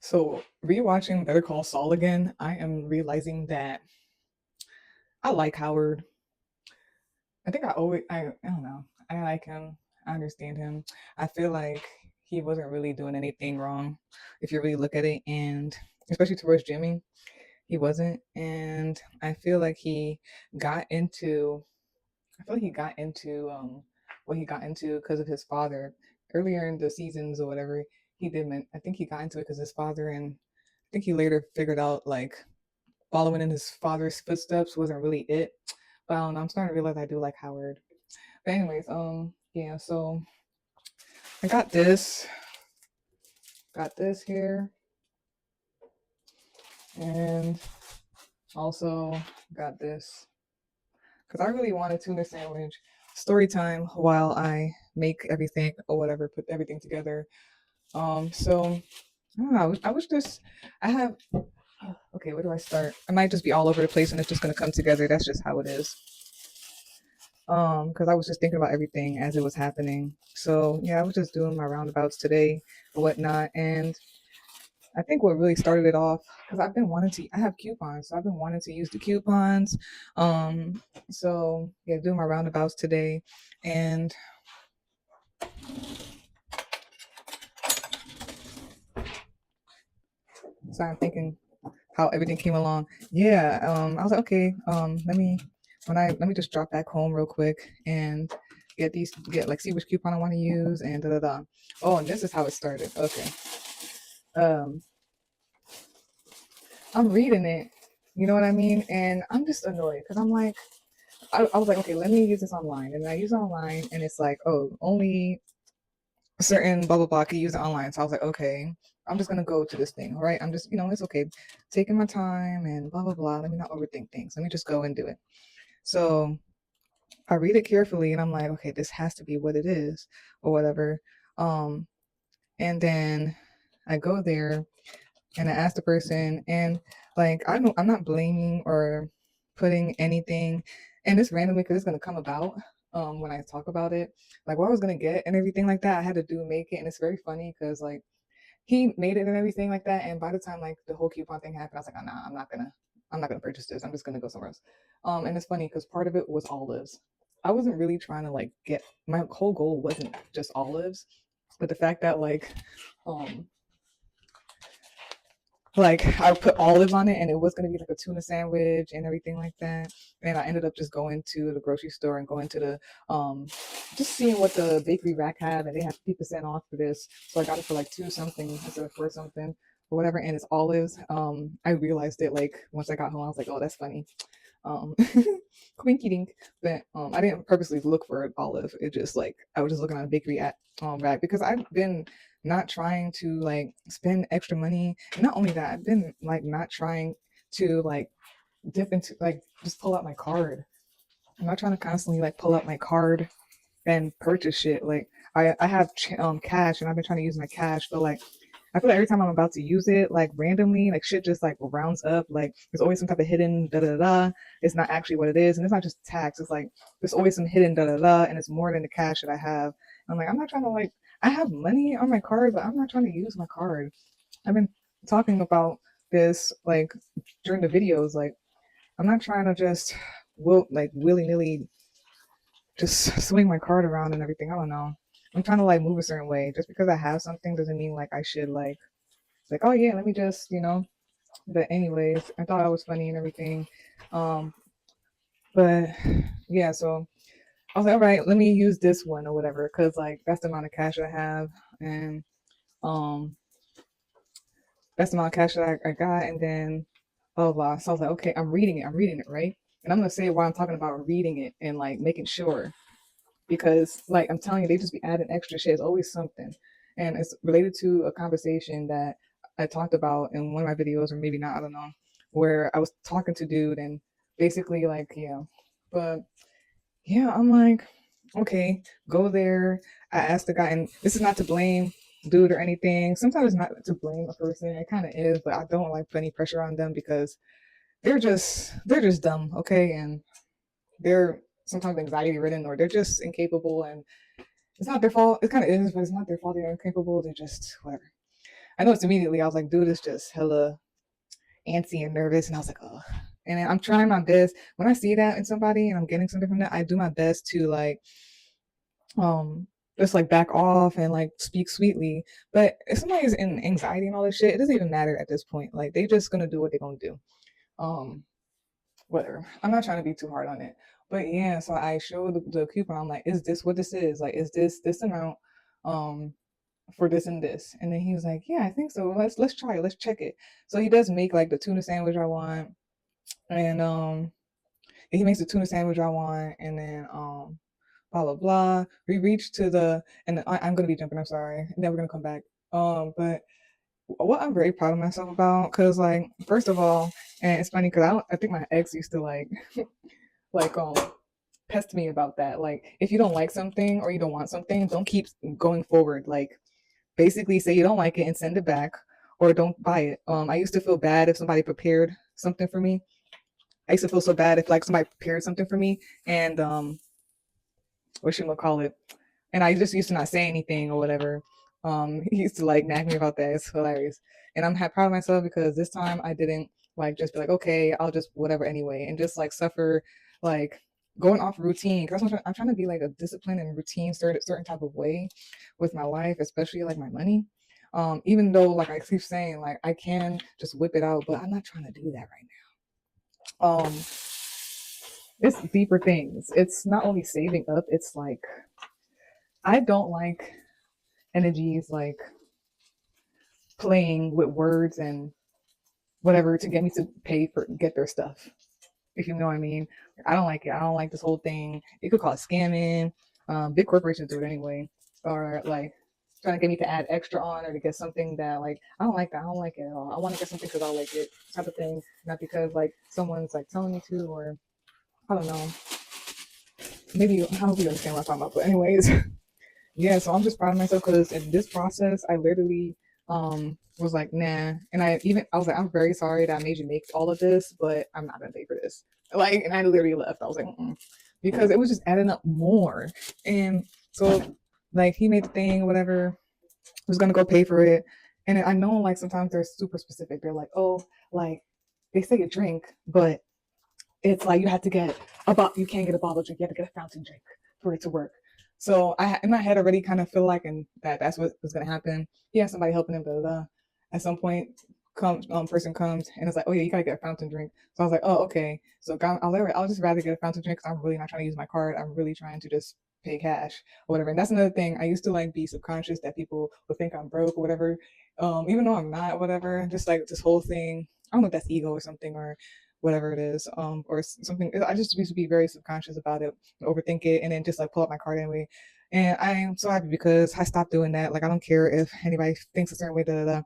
So rewatching Better Call Saul again, I am realizing that I like Howard. I think I don't know. I like him. I understand him. I feel like he wasn't really doing anything wrong if you really look at it, and especially towards Jimmy, he wasn't. And I feel like he got into what he got into because of his father earlier in the seasons or whatever. I think he got into it because his father, and I think he later figured out like following in his father's footsteps wasn't really it. But I don't know, I'm starting to realize I do like Howard. But anyways, yeah, so I got this here, and also got this because I really want a tuna sandwich. Story time while I make everything or whatever, put everything together. So I don't know. I wish this. I have. Okay, where do I start? I might just be all over the place, and it's just gonna come together. That's just how it is. Because I was just thinking about everything as it was happening. So yeah, I was just doing my roundabouts today or whatnot, and I think what really started it off because I have coupons, so I've been wanting to use the coupons. Um, so yeah, doing my roundabouts today, and so I'm thinking how everything came along. Yeah, I was like, okay, let me just drop back home real quick and get like see which coupon I want to use and da da da. Oh, and this is how it started. Okay, um, I'm reading it, you know what I mean, and I'm just annoyed because I was like, okay, let me use this online, and I use it online, and it's like, oh, only certain blah blah blah can use it online. So I was like, okay, I'm just gonna go to this thing, all right? I'm just, it's okay, taking my time and blah blah blah. Let me not overthink things. Let me just go and do it. So I read it carefully, and I'm like, okay, this has to be what it is, or whatever. Um, and then I go there and I ask the person, and like I'm not blaming or putting anything, and it's randomly because it's gonna come about when I talk about it, like what I was gonna get and everything like that. I had to do make it, and it's very funny because like he made it and everything like that, and by the time like the whole coupon thing happened, I was like, oh, nah, I'm not gonna purchase this. I'm just gonna go somewhere else. And it's funny because part of it was olives. I wasn't really trying to like get my whole goal wasn't just olives, but the fact that um like I put olives on it and it was gonna be like a tuna sandwich and everything like that. And I ended up just going to the grocery store and going to the just seeing what the bakery rack had, and they had 50% off for this. So I got it for like two something instead of four something or whatever, and it's olives. I realized it like once I got home, I was like, oh, that's funny. Um quinky dink. But I didn't purposely look for an olive. It just like I was just looking on a bakery at rack because I've been not trying to like spend extra money. And not only that, I've been like not trying to like dip into like just pull out my card. I'm not trying to constantly like pull out my card and purchase shit. Like I have cash and I've been trying to use my cash, but like I feel like every time I'm about to use it, like randomly, like shit just like rounds up. Like there's always some type of hidden da da da. It's not actually what it is, and it's not just tax. It's like there's always some hidden da da da, and it's more than the cash that I have. I'm like I'm not trying to like I have money on my card, but I'm not trying to use my card. I've been talking about this like during the videos. Like I'm not trying to just will like willy nilly just swing my card around and everything. I don't know. I'm trying to like move a certain way. Just because I have something doesn't mean like I should like oh yeah, let me just But anyways, I thought I was funny and everything. Um, but yeah, so I was like, all right, let me use this one or whatever, because like that's the amount of cash I have, and um, that's the amount of cash that I got, and then blah blah blah. So I was like, okay, I'm reading it, right? And I'm gonna say why I'm talking about reading it and like making sure because like I'm telling you, they just be adding extra shit. It's always something, and it's related to a conversation that I talked about in one of my videos, or maybe not. I don't know, where I was talking to dude and basically like yeah, but yeah, I'm like okay, go there. I asked the guy, and this is not to blame dude or anything. Sometimes it's not to blame a person. It kind of is, but I don't like put any pressure on them because they're just dumb, okay, and they're sometimes anxiety ridden or they're just incapable and it's not their fault. It kind of is, but it's not their fault. They're incapable. They're just whatever. I noticed immediately. I was like, dude is just hella antsy and nervous, and I was like, oh. And then I'm trying my best when I see that in somebody and I'm getting something from that. I do my best to like um just like back off and like speak sweetly. But if somebody's in anxiety and all this shit, it doesn't even matter at this point. Like they just gonna do what they're gonna do. Um, whatever. I'm not trying to be too hard on it. But yeah, so I showed the coupon. I'm like, is this what this is? Like, is this amount um for this and this? And then he was like, yeah, I think so. Let's try it. Let's check it. So he does make like the tuna sandwich I want, and he makes the tuna sandwich I want, and then blah blah blah. We reach to the and I'm gonna be jumping. I'm sorry. And then we're gonna come back. But what I'm very proud of myself about, cause like first of all, and it's funny because I think my ex used to like like pest me about that. Like if you don't like something or you don't want something, don't keep going forward. Like basically say you don't like it and send it back or don't buy it. I used to feel bad if somebody prepared something for me. I used to feel so bad if like somebody prepared something for me and what should we call it? And I just used to not say anything or whatever. He used to like nag me about that. It's hilarious. And I'm proud of myself because this time I didn't like just be like, okay, I'll just whatever anyway, and just like suffer like going off routine. Because I'm trying to be like a disciplined and routine certain type of way with my life, especially like my money. Even though like I keep saying like I can just whip it out, but I'm not trying to do that right now. It's deeper things. It's not only saving up. It's like I don't like energies like playing with words and whatever to get me to pay for get their stuff. If you know what I mean. I don't like it. I don't like this whole thing. You could call it scamming. Big corporations do it anyway. Or like trying to get me to add extra on or to get something that like I don't like that. I don't like it at all. I want to get something because I like it type of thing, not because like someone's like telling me to or I don't know. Maybe I hope you understand what I'm talking about. But anyways, yeah, so I'm just proud of myself because in this process, I literally was like, nah. And I was like, I'm very sorry that I made you make all of this, but I'm not gonna pay for this. Like, and I literally left. I was like, mm-mm. Because it was just adding up more. And so, like, he made the thing, whatever, was gonna go pay for it. And I know, like, sometimes they're super specific. They're like, oh, like, they say a drink, but it's like you have to get you can't get a bottle drink, you have to get a fountain drink for it to work. So I in my head already kind of feel like and that's what was gonna happen. He has somebody helping him, blah, blah, blah. At some point person comes and it's like, oh yeah, you gotta get a fountain drink. So I was like, oh okay. So I'll just rather get a fountain drink because I'm really not trying to use my card. I'm really trying to just pay cash or whatever. And that's another thing. I used to like be subconscious that people would think I'm broke or whatever. Even though I'm not, whatever. Just like this whole thing. I don't know if that's ego or something or whatever it is, or something. I just used to be very subconscious about it, overthink it, and then just like pull up my card anyway. And I am so happy because I stopped doing that. Like I don't care if anybody thinks a certain way. Da da da.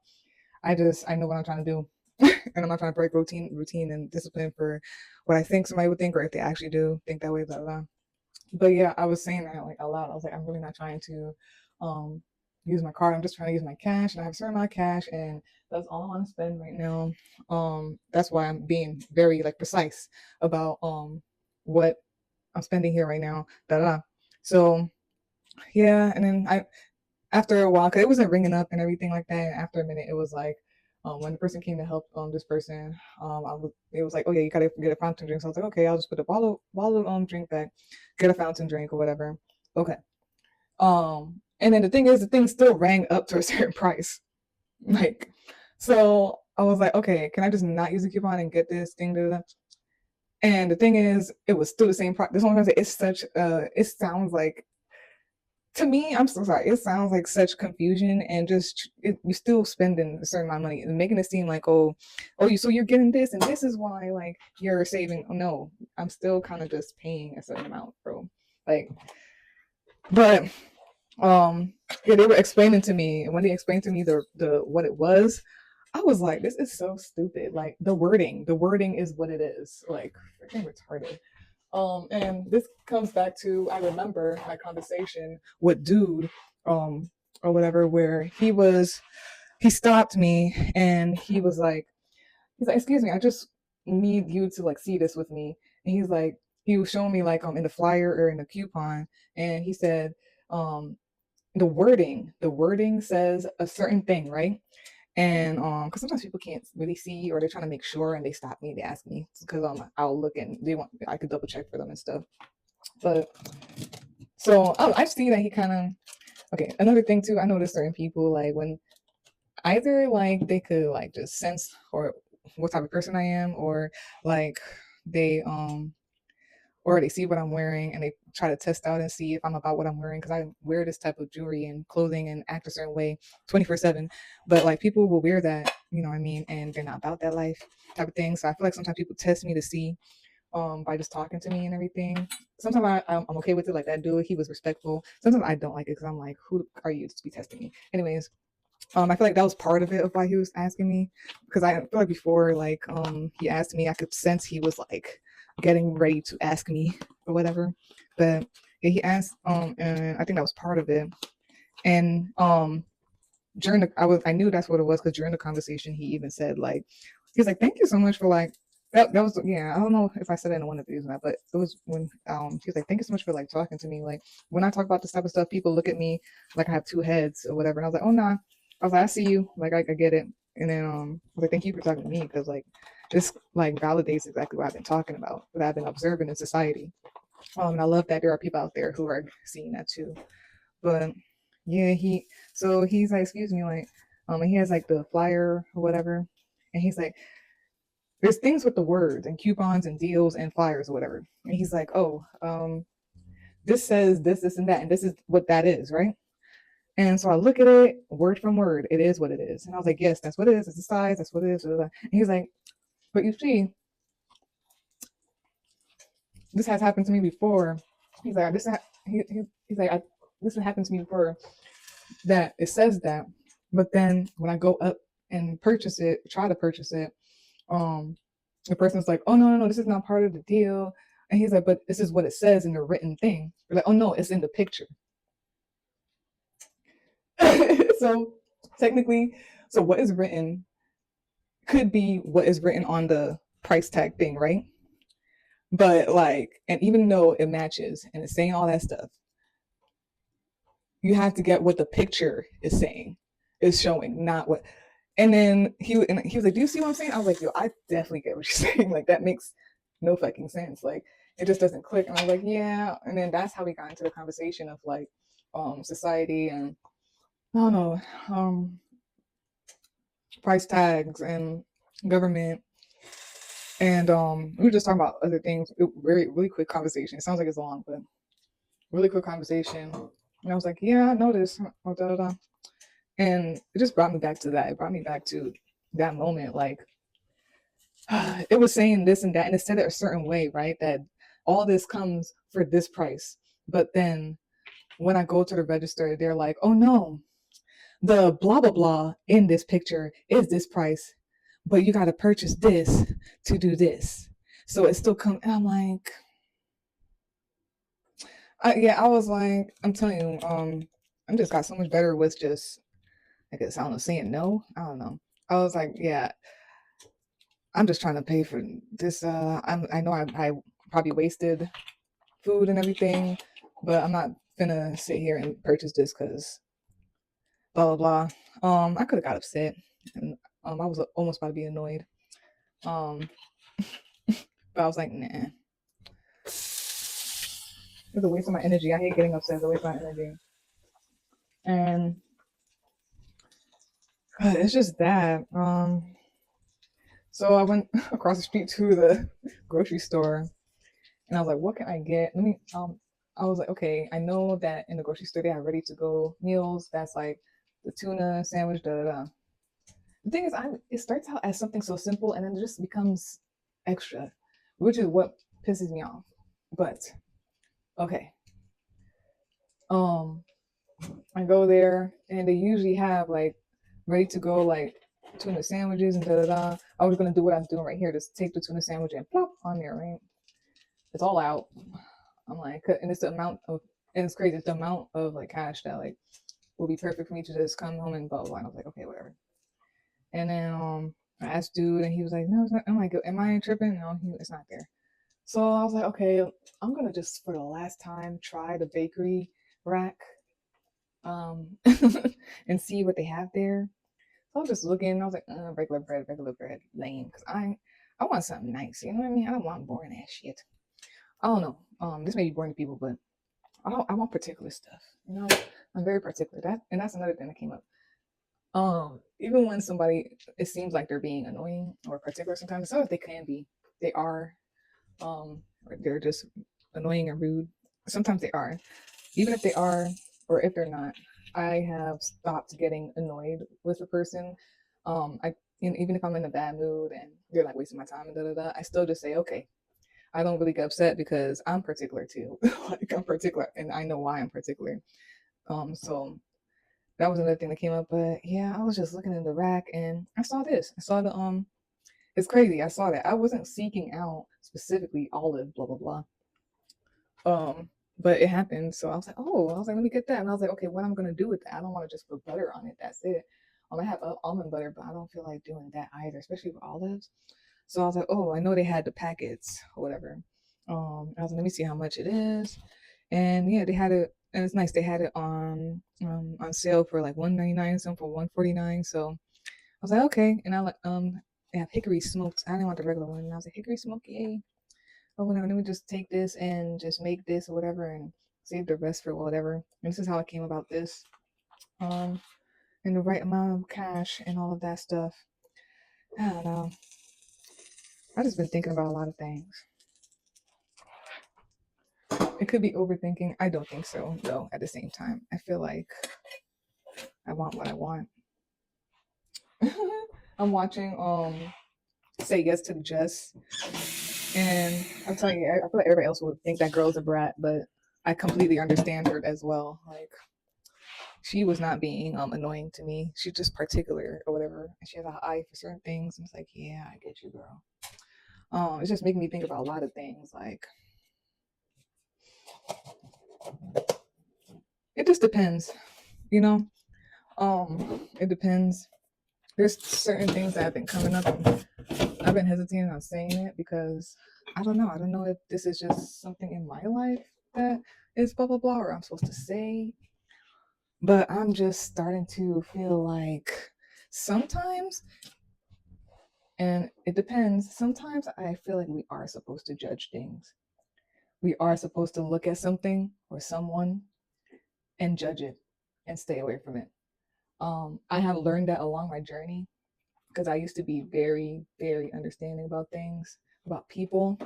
I know what I'm trying to do, and I'm not trying to break routine and discipline for what I think somebody would think or if they actually do think that way. Blah blah. But yeah, I was saying that like a lot. I was like, I'm really not trying to um use my card. I'm just trying to use my cash, and I have a certain amount of cash, and that's all I want to spend right now. That's why I'm being very like precise about what I'm spending here right now. Da da. So yeah, and then I after a while, cause it wasn't ringing up and everything like that. And after a minute, it was like, when the person came to help this person, it was like, oh yeah, you gotta get a fountain drink. So I was like, okay, I'll just put a bottle drink back, get a fountain drink or whatever. Okay. And then the thing is, the thing still rang up to a certain price. Like, so I was like, okay, can I just not use the coupon and get this thing? Da, da, da? And the thing is, it was still the same price. This one, it's such. It sounds like to me, I'm so sorry. It sounds like such confusion and just you're still spending a certain amount of money and making it seem like so you're getting this and this is why like you're saving. Oh, no, I'm still kind of just paying a certain amount, bro. Like, but yeah, they were explaining to me, and when they explained to me the what it was, I was like, this is so stupid. Like the wording is what it is. Like freaking retarded. And this comes back to I remember my conversation with dude, or whatever, where he stopped me and he's like, excuse me, I just need you to like see this with me. And he was showing me like in the flyer or in the coupon, and he said, the wording says a certain thing, right? And because sometimes people can't really see, or they're trying to make sure, and they stop me, they ask me, because I'll look and they want, I could double check for them and stuff. But so I see that he kind of, okay, another thing too, I noticed certain people, like when either like they could like just sense or what type of person I am, or like they or they see what I'm wearing and they try to test out and see if I'm about what I'm wearing, because I wear this type of jewelry and clothing and act a certain way 24/7. But like people will wear that, you know what I mean, and they're not about that life type of thing. So I feel like sometimes people test me to see by just talking to me and everything. Sometimes I'm okay with it, like that dude, he was respectful. Sometimes I don't like it because I'm like, who are you to be testing me? Anyways, I feel like that was part of it of why he was asking me, because I feel like before, like he asked me, I could sense he was like getting ready to ask me or whatever. But yeah, he asked, and I think that was part of it. And during the, I knew that's what it was, because during the conversation he even said like, he was like, thank you so much for like, that was, yeah, I don't know if I said it in one of these or not, but it was when he was like, thank you so much for like talking to me. Like when I talk about this type of stuff, people look at me like I have two heads or whatever. And I was like, oh nah. I was like, I see you, like I get it. And then I was like, thank you for talking to me, because like this like validates exactly what I've been talking about, what I've been observing in society. And I love that there are people out there who are seeing that too. But yeah, he's like, excuse me, like and he has like the flyer or whatever, and he's like, there's things with the words and coupons and deals and flyers or whatever. And he's like, oh, this says this, and that, and this is what that is, right? And so I look at it word from word. It is what it is. And I was like, yes, that's what it is. It's the size. That's what it is. And he's like, but you see, this has happened to me before. He's like, he's like, this has happened to me before. That it says that, but then when I go up and purchase it, try to purchase it, um, the person's like, oh no, this is not part of the deal. And he's like, but this is what it says in the written thing. We're like, oh no, it's in the picture. So technically, so what is written could be what is written on the price tag thing, right? But like, and even though it matches and it's saying all that stuff, you have to get what the picture is saying, is showing, not what. And then he was like, "Do you see what I'm saying?" I was like, "Yo, I definitely get what you're saying. Like that makes no fucking sense. Like it just doesn't click." And I was like, "Yeah." And then that's how we got into the conversation of like society and I don't know, price tags and government. And we were just talking about other things. Very really quick conversation. It sounds like it's long, but really quick conversation. And I was like, "Yeah, I noticed." Da, da, da. And it just brought me back to that. It brought me back to that moment. Like it was saying this and that, and it said it a certain way, right? That all this comes for this price. But then when I go to the register, they're like, oh no, the blah blah blah in this picture is this price, but you got to purchase this to do this. So it still comes, and I'm like, yeah, I was like, I'm telling you, I'm just got so much better with just, I guess, I don't know, saying no. I don't know. I was like, yeah, I'm just trying to pay for this. I know I probably wasted food and everything, but I'm not gonna sit here and purchase this because blah blah blah. I could have got upset, and I was almost about to be annoyed. Um, but I was like, nah, it's a waste of my energy. I hate getting upset. It's a waste of my energy, and it's just that. So I went across the street to the grocery store, and I was like, what can I get? Let me. I was like, okay, I know that in the grocery store they have ready to go meals. That's like the tuna sandwich, da da da. The thing is, it starts out as something so simple and then it just becomes extra, which is what pisses me off. But okay, um, I go there and they usually have like ready to go like tuna sandwiches and da da da. I was gonna do what I was doing right here, just take the tuna sandwich and plop on there, right? It's all out. I'm like, and it's the amount of, and it's crazy. It's the amount of like cash that like will be perfect for me to just come home and blah blah. And I was like, okay, whatever. And then I asked dude, and he was like, "No, it's not." I'm like, "Am I tripping?" No, it's not there. So I was like, "Okay, I'm gonna just for the last time try the bakery rack, um, and see what they have there." So I was just looking, and I was like, regular bread, lame. Cause I want something nice. You know what I mean? I don't want boring ass shit. I don't know. This may be boring to people, but I want particular stuff. You know, I'm very particular. That's another thing that came up. Even when somebody, it seems like they're being annoying or particular sometimes, sometimes they can be. They are. Or they're just annoying and rude. Sometimes they are. Even if they are, or if they're not, I have stopped getting annoyed with a person. Even if I'm in a bad mood and they're like wasting my time and I still just say okay. I don't really get upset because I'm particular too. Like I'm particular, and I know why I'm particular. So that was another thing that came up. But yeah, I was just looking in the rack and I saw this. I saw the. It's crazy. I saw that. I wasn't seeking out specifically olive, blah blah blah. But it happened. So I was like, let me get that. And I was like, okay, what am I gonna do with that? I don't want to just put butter on it. That's it. I have almond butter, but I don't feel like doing that either, especially with olives. So I was like, oh, I know they had the packets or whatever. I was like, let me see how much it is. And yeah, they had it, and it's nice. They had it on sale for like 199, some for 149. So I was like, okay. And I like they have hickory smoked. I didn't want the regular one. And I was like, hickory smoked, yay. Oh, no, let me just take this and just make this or whatever and save the rest for whatever. And this is how I came about this. Um, and the right amount of cash and all of that stuff. I don't know. I just been thinking about a lot of things. It could be overthinking. I don't think so, though, at the same time. I feel like I want what I want. I'm watching Say Yes to the Jess. And I'm telling you, I feel like everybody else would think that girl's a brat, but I completely understand her as well. Like she was not being annoying to me. She's just particular or whatever. And she has an eye for certain things. And it's like, yeah, I get you, girl. It's just making me think about a lot of things. Like it just depends, you know. It depends. There's certain things that have been coming up. And I've been hesitating on saying it because I don't know. I don't know if this is just something in my life that is blah blah blah, or I'm supposed to say. But I'm just starting to feel like sometimes, and it depends. Sometimes I feel like we are supposed to judge things. We are supposed to look at something or someone and judge it and stay away from it. I have learned that along my journey because I used to be very, very understanding about things, about people.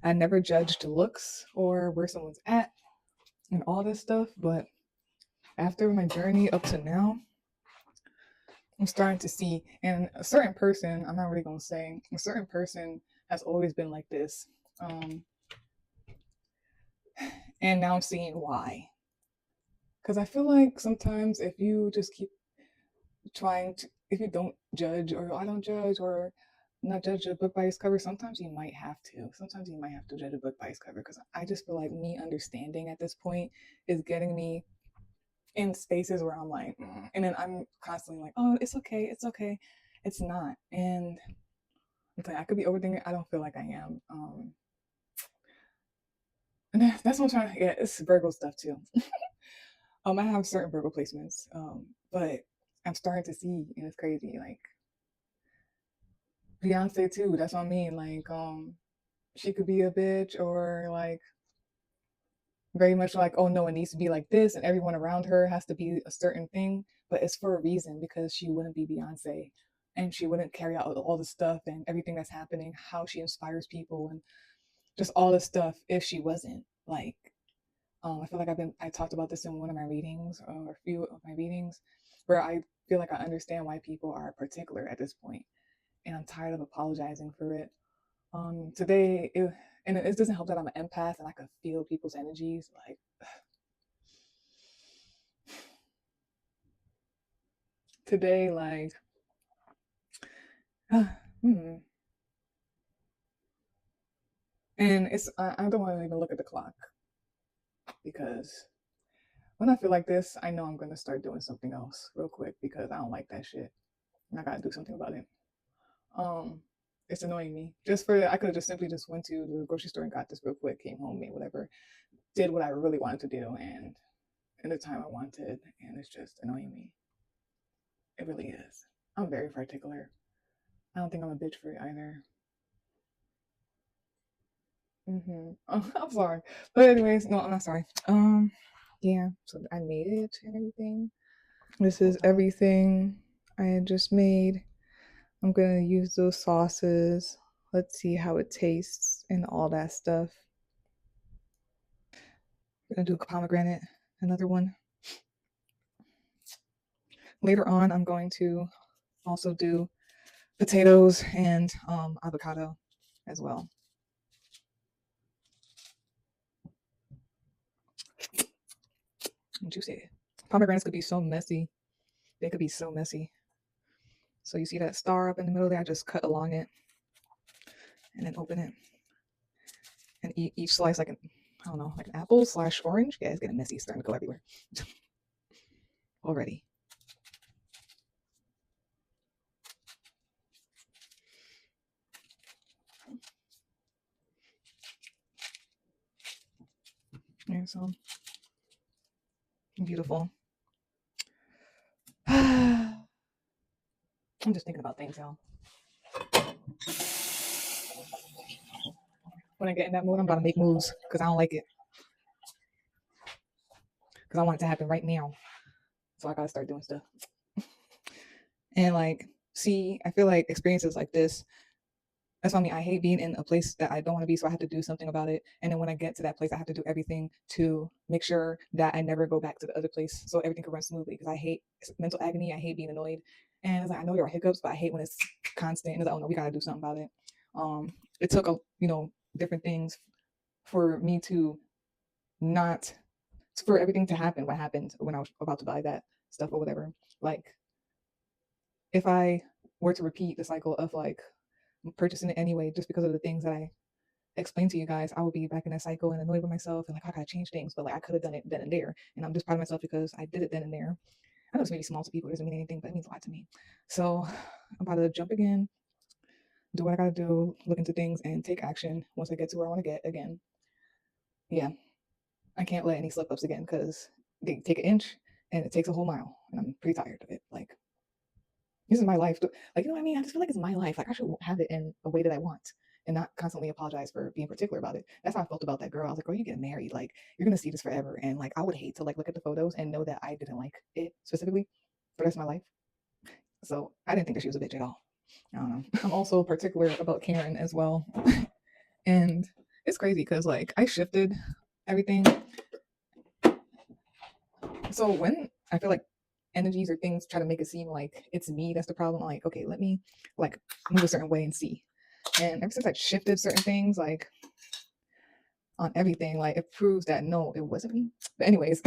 I never judged looks or where someone's at and all this stuff. But after my journey up to now, I'm starting to see, and a certain person, I'm not really going to say, a certain person has always been like this. Um, and now I'm seeing why. Because I feel like sometimes if you just keep trying to, if you don't judge, or I don't judge, or not judge a book by its cover, sometimes you might have to. Sometimes you might have to judge a book by its cover. Because I just feel like me understanding at this point is getting me in spaces where I'm like, and then I'm constantly like, oh, it's okay, it's okay. It's not. And I could be overthinking. I don't feel like I am. And that's what I'm trying to. Yeah, it's Virgo stuff too. I have certain Virgo placements, but I'm starting to see, and it's crazy. Like Beyonce too. That's what I mean. Like, she could be a bitch, or like very much like, oh no, it needs to be like this, and everyone around her has to be a certain thing. But it's for a reason because she wouldn't be Beyonce, and she wouldn't carry out all the stuff and everything that's happening, how she inspires people, and just all this stuff if she wasn't like. I feel like I talked about this in one of my readings or a few of my readings, where I feel like I understand why people are particular at this point, and I'm tired of apologizing for it. Today, and it doesn't help that I'm an empath and I can feel people's energies. Like today, like, hmm. And I don't want to even look at the clock because when I feel like this, I know I'm gonna start doing something else real quick because I don't like that shit. And I gotta do something about it. Um, it's annoying me. Just for I could have just simply just went to the grocery store and got this real quick, came home, made whatever, did what I really wanted to do, and in the time I wanted, and it's just annoying me. It really is. I'm very particular. I don't think I'm a bitch for it either. Oh, I'm sorry, but anyways, no, I'm not sorry. Yeah. So I made it and everything. This is everything I had just made. I'm gonna use those sauces. Let's see how it tastes and all that stuff. I'm gonna do a pomegranate, another one. Later on, I'm going to also do potatoes and avocado as well. Juicy. Pomegranates could be so messy. They could be so messy. So you see that star up in the middle there? I just cut along it and then open it and eat each slice like an, I don't know, like an apple slash orange. Yeah, it's getting messy. It's starting to go everywhere already. Yeah, so beautiful. I'm just thinking about things, y'all. When I get in that mood, I'm about to make moves because I don't like it. Because I want it to happen right now. So I gotta start doing stuff. And like, see, I feel like experiences like this, that's why I hate being in a place that I don't want to be. So I have to do something about it. And then when I get to that place, I have to do everything to make sure that I never go back to the other place so everything can run smoothly. Because I hate mental agony. I hate being annoyed. And it's like, I know there are hiccups, but I hate when it's constant. And it's like, oh no, we gotta do something about it. It took different things for me to not for everything to happen what happened when I was about to buy that stuff or whatever. Like if I were to repeat the cycle of like purchasing it anyway just because of the things that I explained to you guys, I would be back in that cycle and annoyed with myself and like I gotta change things, but like I could have done it then and there. And I'm just proud of myself because I did it then and there. I know it's maybe small to people, it doesn't mean anything, but it means a lot to me. So I'm about to jump again, do what I gotta do, look into things and take action once I get to where I want to get again. Yeah, I can't let any slip ups again because they take an inch and it takes a whole mile, and I'm pretty tired of it. Like this is my life. Like you know what I mean? I just feel like it's my life. Like I should have it in a way that I want, and not constantly apologize for being particular about it. That's how I felt about that girl. I was like, girl, you getting married? Like you're gonna see this forever, and like I would hate to like look at the photos and know that I didn't like it specifically for the rest of my life. So I didn't think that she was a bitch at all. I don't know. I'm also particular about Karen as well, and it's crazy because like I shifted everything. So when I feel like energies or things try to make it seem like it's me that's the problem, I'm like, okay, let me like move a certain way and see. And ever since I shifted certain things, like on everything, like it proves that no, it wasn't me. But anyways,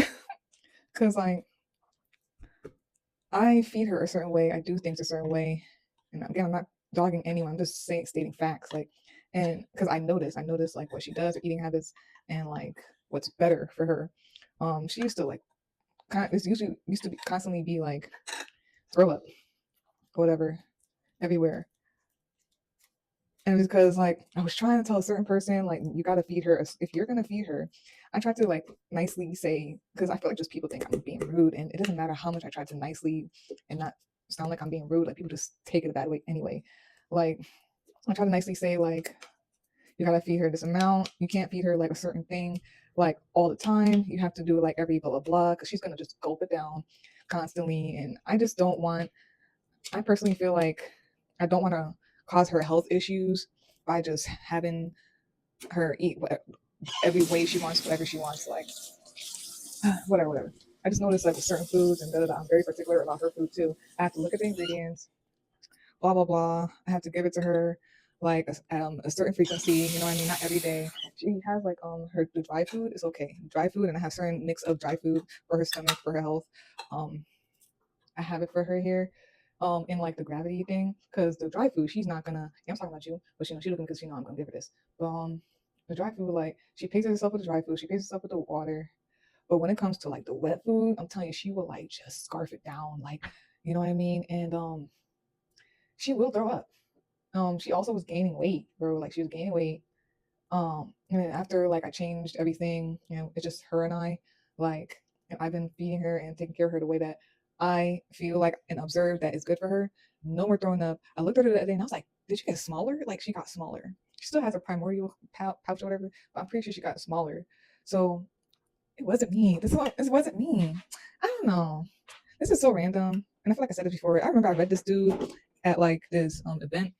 because like I feed her a certain way, I do things a certain way, and again, I'm not dogging anyone. I'm just saying stating facts, like, and because I notice like what she does, her eating habits, and like what's better for her. She used to like it's usually used to be constantly be like throw up, whatever, everywhere. And it's because like I was trying to tell a certain person like you gotta feed her if you're gonna feed her. I tried to like nicely say because I feel like just people think I'm being rude, and it doesn't matter how much I try to nicely and not sound like I'm being rude. Like people just take it a bad way anyway. Like I try to nicely say like you gotta feed her this amount. You can't feed her like a certain thing like all the time. You have to do it like every blah blah blah because she's gonna just gulp it down constantly. And I just don't want. I personally feel like I don't want to cause her health issues by just having her eat every way she wants, whatever she wants, like whatever, whatever. I just noticed like with certain foods and da da da. I'm very particular about her food too. I have to look at the ingredients, blah blah blah. I have to give it to her like a certain frequency. You know what I mean? Not every day. She has like her the dry food is okay, dry food, and I have certain mix of dry food for her stomach for her health. Um, I have it for her here. In like the gravity thing, because the dry food, she's not gonna. Yeah, I'm talking about you, but she's looking because I'm gonna give her this. But the dry food, like she paces herself with the dry food, she paces herself with the water. But when it comes to like the wet food, I'm telling you, she will like just scarf it down, like you know what I mean. And she will throw up. She also was gaining weight, bro. Like she was gaining weight. And then after like I changed everything, it's just her and I, like, and I've been feeding her and taking care of her the way that I feel like and observe that is good for her. No more throwing up. I looked at her the other day and I was like, did she get smaller? Like she got smaller. She still has a primordial pouch or whatever, but I'm pretty sure she got smaller. So it wasn't me. This wasn't me. I don't know. This is so random. And I feel like I said this before. I remember I read this dude at like this event,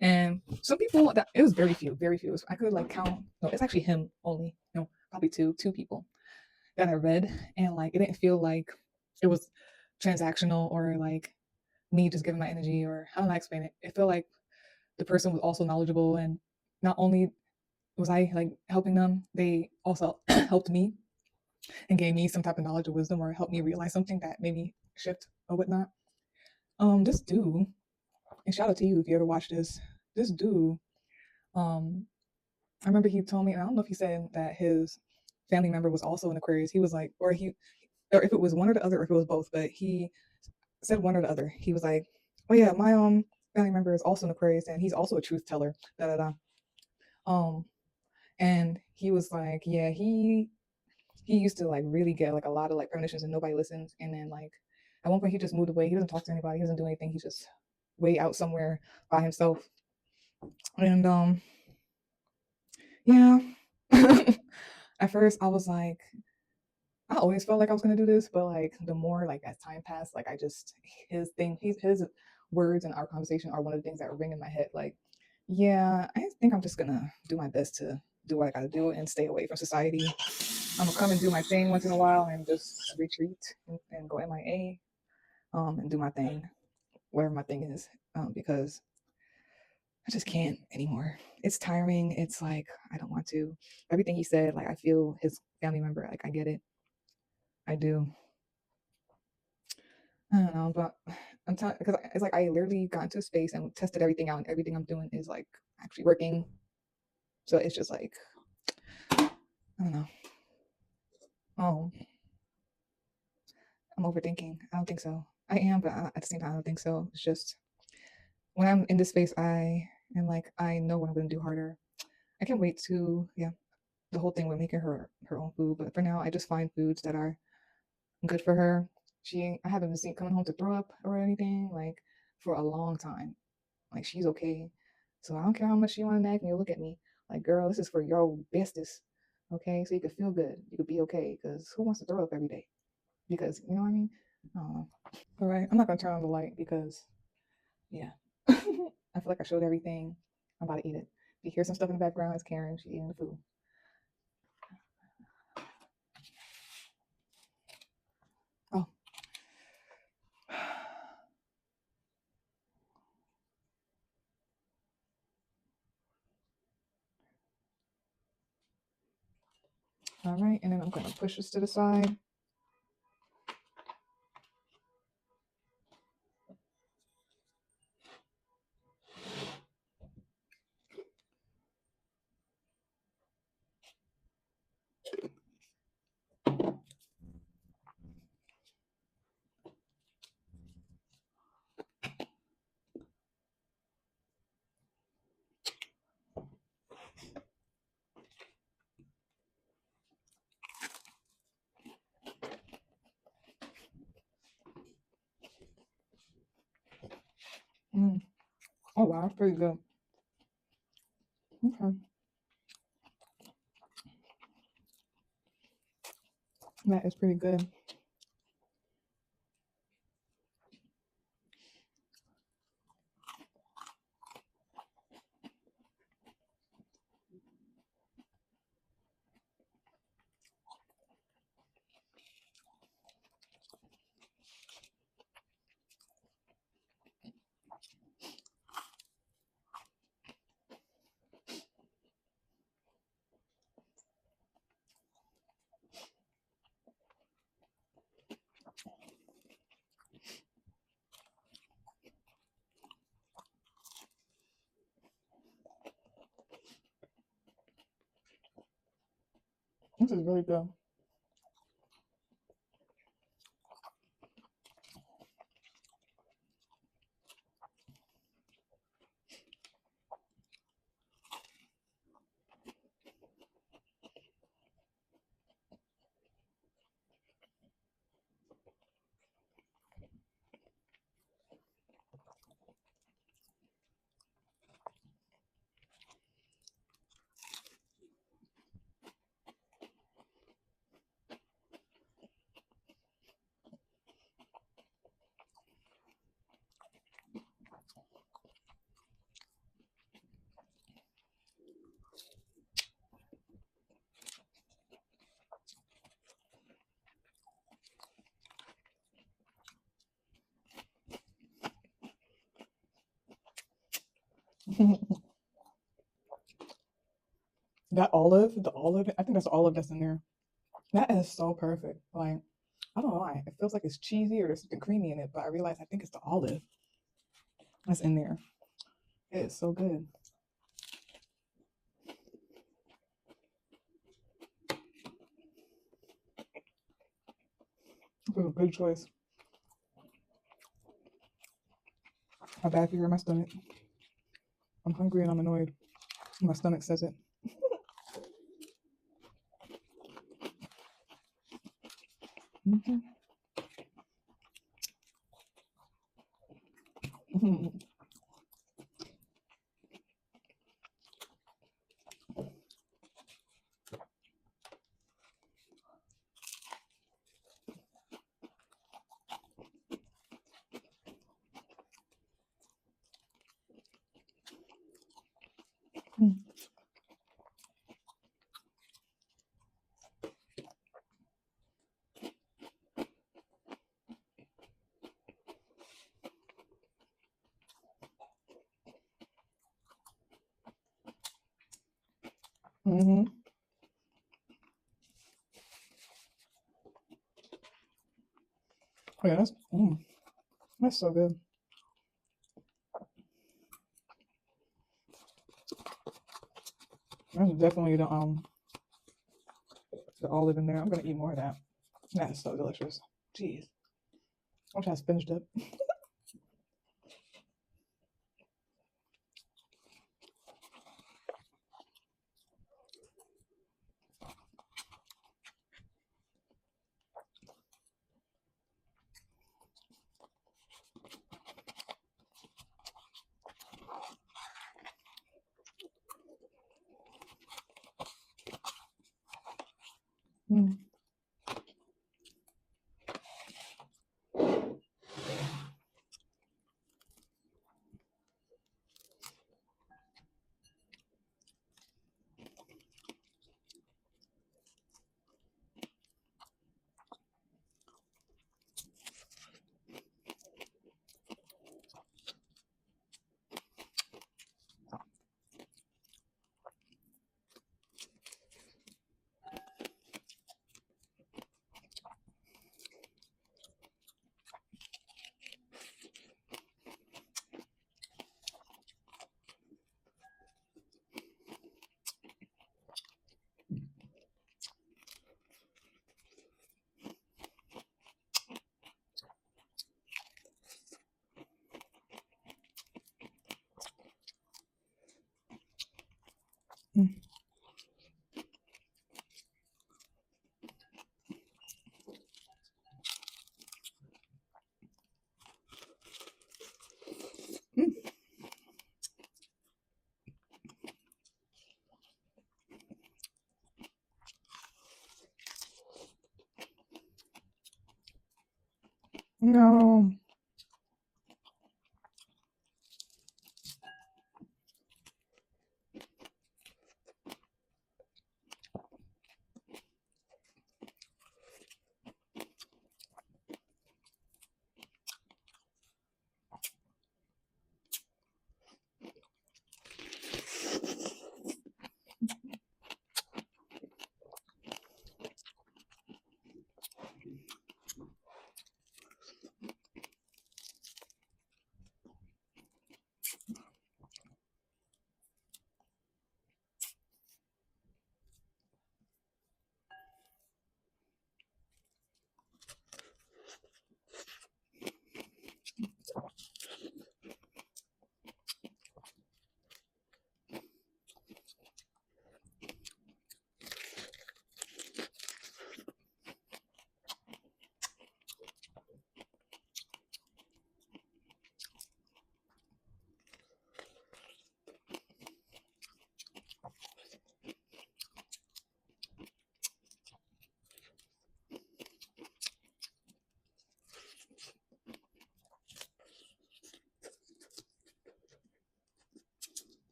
and some people that it was very few, very few. I could like count. No, it's actually him only. No, probably two people that I read, and like it didn't feel like it was transactional or like me just giving my energy or how do I explain it? It felt like the person was also knowledgeable, and not only was I like helping them, they also helped me and gave me some type of knowledge or wisdom or helped me realize something that made me shift or whatnot. This dude, and shout out to you if you ever watch this. This dude, um, I remember he told me, and I don't know if he said that his family member was also an Aquarius. He was like, or if it was one or the other, or if it was both, but he said one or the other. He was like, "Oh yeah, my family member is also an Aquarius, and he's also a truth teller." Da da da. Um, and he was like, "Yeah, he used to like really get like a lot of like premonitions, and nobody listens. And then like at one point, he just moved away. He doesn't talk to anybody. He doesn't do anything. He's just way out somewhere by himself." And yeah. At first, I was like, I always felt like I was gonna do this, but like the more like as time passed, like I just his words and our conversation are one of the things that ring in my head. Like, yeah, I think I'm just gonna do my best to do what I gotta do and stay away from society. I'm gonna come and do my thing once in a while and just retreat and go MIA, and do my thing, whatever my thing is, because I just can't anymore. It's tiring. It's like I don't want to. Everything he said, like I feel his family member. Like I get it. I do. I don't know, but I'm telling because it's like I literally got into a space and tested everything out, and everything I'm doing is like actually working. So it's just like I don't know. Oh, I'm overthinking. I don't think so. I am, but at the same time, I don't think so. It's just when I'm in this space, I am like I know what I'm gonna do harder. I can't wait to the whole thing with making her own food. But for now, I just find foods that are good for her. I haven't been seen coming home to throw up or anything like for a long time. Like she's okay. So I don't care how much she want to nag me or look at me. Like, girl, this is for your bestest. Okay, so you could feel good. You could be okay. Because who wants to throw up every day? Because you know what I mean. I don't know. All right, I'm not gonna turn on the light because yeah, I feel like I showed everything. I'm about to eat it. If you hear some stuff in the background, it's Karen. She's eating the food. Oh, all right. And then I'm gonna push this to the side. Mm. Oh wow, that's pretty good. Okay, that is pretty good. This is really good. That olive, the olive, I think that's the olive that's in there. That is so perfect. Like, I don't know why. It feels like it's cheesy or there's something creamy in it, but I realize I think it's the olive that's in there. It is so good. It was a good choice. My bad if you hear my stomach. I'm hungry and I'm annoyed. My stomach says it. Mhm. Mm-hmm. Oh yeah, that's so good. That's definitely the olive in there. I'm gonna eat more of that. That's so delicious. Jeez, I'm trying to finish it. Mm. Mm. Mm. No.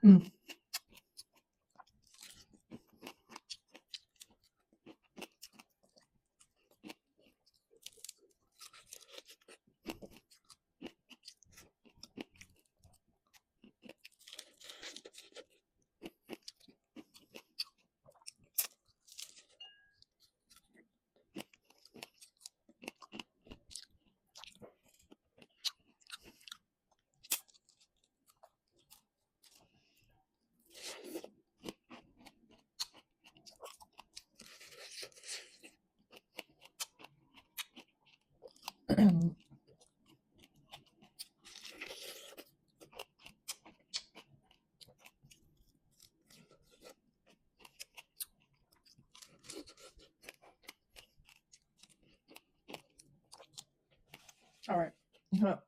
Mm. All right.